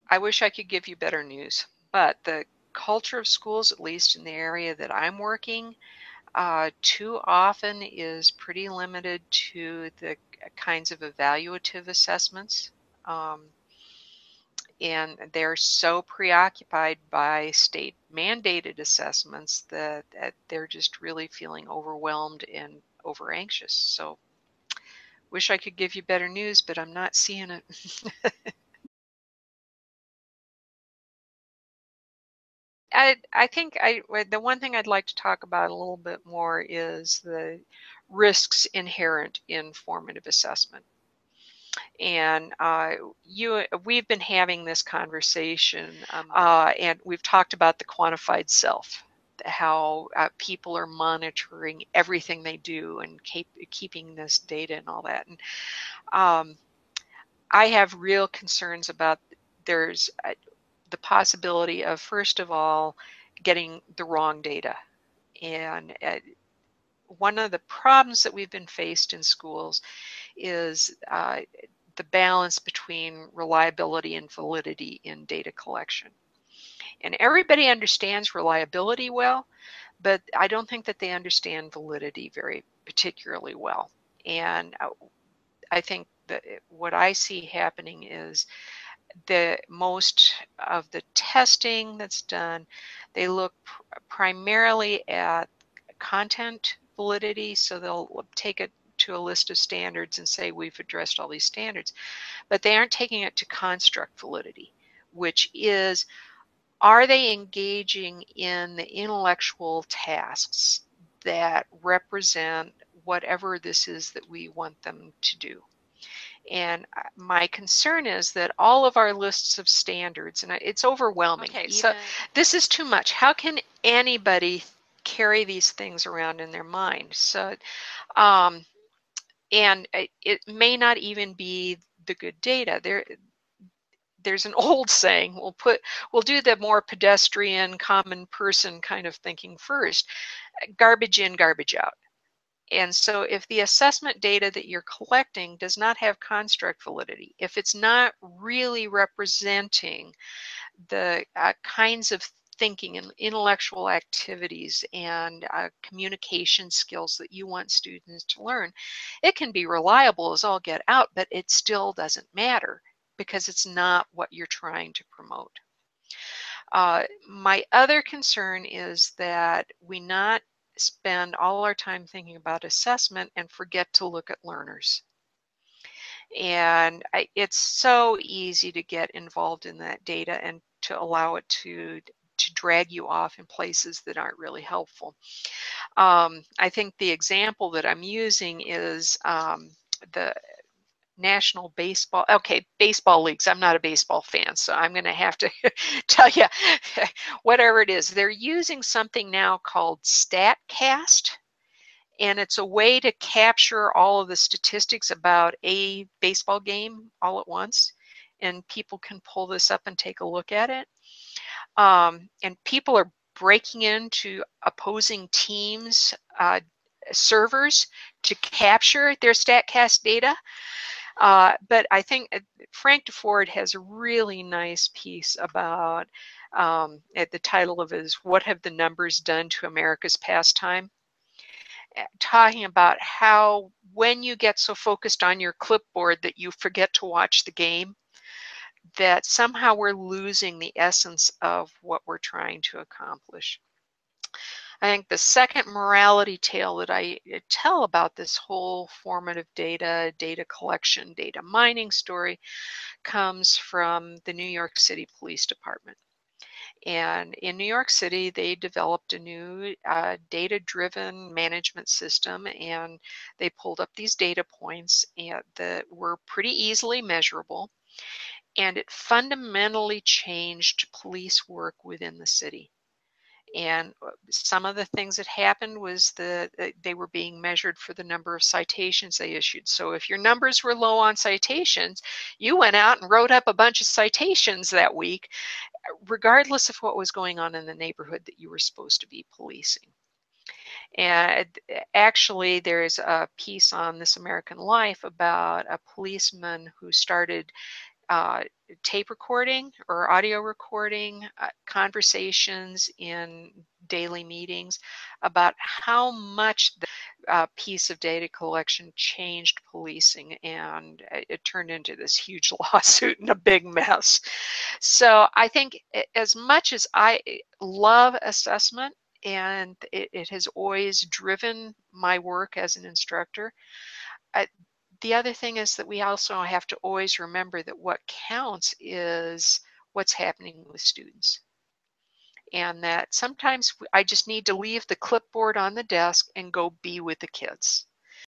I wish I could give you better news, but the culture of schools, at least in the area that I'm working, too often is pretty limited to the kinds of evaluative assessments. Um, and they're so preoccupied by state mandated assessments that they're just really feeling overwhelmed and over anxious. So wish I could give you better news, but I'm not seeing it. I think the one thing I'd like to talk about a little bit more is the risks inherent in formative assessment. And we've been having this conversation, and we've talked about the quantified self, how people are monitoring everything they do and keeping this data and all that. And I have real concerns about there's the possibility of, first of all, getting the wrong data. And one of the problems that we've been faced in schools is the balance between reliability and validity in data collection. And everybody understands reliability well, but I don't think that they understand validity very particularly well. And I think that what I see happening is the most of the testing that's done, they look primarily at content validity. So they'll take it to a list of standards and say we've addressed all these standards, but they aren't taking it to construct validity, which is, are they engaging in the intellectual tasks that represent whatever this is that we want them to do? And my concern is that all of our lists of standards, and it's overwhelming. Okay, so this is too much. How can anybody carry these things around in their mind? So, and it may not even be the good data. There's an old saying, we'll do the more pedestrian, common person kind of thinking first. Garbage in, garbage out. And so if the assessment data that you're collecting does not have construct validity, if it's not really representing the kinds of thinking and intellectual activities and communication skills that you want students to learn, it can be reliable as all get out, but it still doesn't matter because it's not what you're trying to promote. My other concern is that we not spend all our time thinking about assessment and forget to look at learners. And it's so easy to get involved in that data and to allow it to drag you off in places that aren't really helpful. I think the example that I'm using is the National Baseball, okay, baseball leagues. I'm not a baseball fan, so I'm going to have to tell you, whatever it is, they're using something now called StatCast, and it's a way to capture all of the statistics about a baseball game all at once, and people can pull this up and take a look at it. And people are breaking into opposing teams' servers to capture their StatCast data. But I think Frank DeFord has a really nice piece about, at the title of it is, "What Have the Numbers Done to America's Pastime?" Talking about how when you get so focused on your clipboard that you forget to watch the game, that somehow we're losing the essence of what we're trying to accomplish. I think the second morality tale that I tell about this whole formative data collection, data mining story comes from the New York City Police Department. And in New York City, they developed a new data-driven management system, and they pulled up these data points that were pretty easily measurable, and it fundamentally changed police work within the city. And some of the things that happened was that they were being measured for the number of citations they issued. So if your numbers were low on citations, you went out and wrote up a bunch of citations that week, regardless of what was going on in the neighborhood that you were supposed to be policing. And actually, there's a piece on This American Life about a policeman who started uh, tape recording or audio recording conversations in daily meetings about how much the piece of data collection changed policing, and it turned into this huge lawsuit and a big mess. So I think as much as I love assessment, and it has always driven my work as an instructor, I, the other thing is that we also have to always remember that what counts is what's happening with students. And that sometimes I just need to leave the clipboard on the desk and go be with the kids.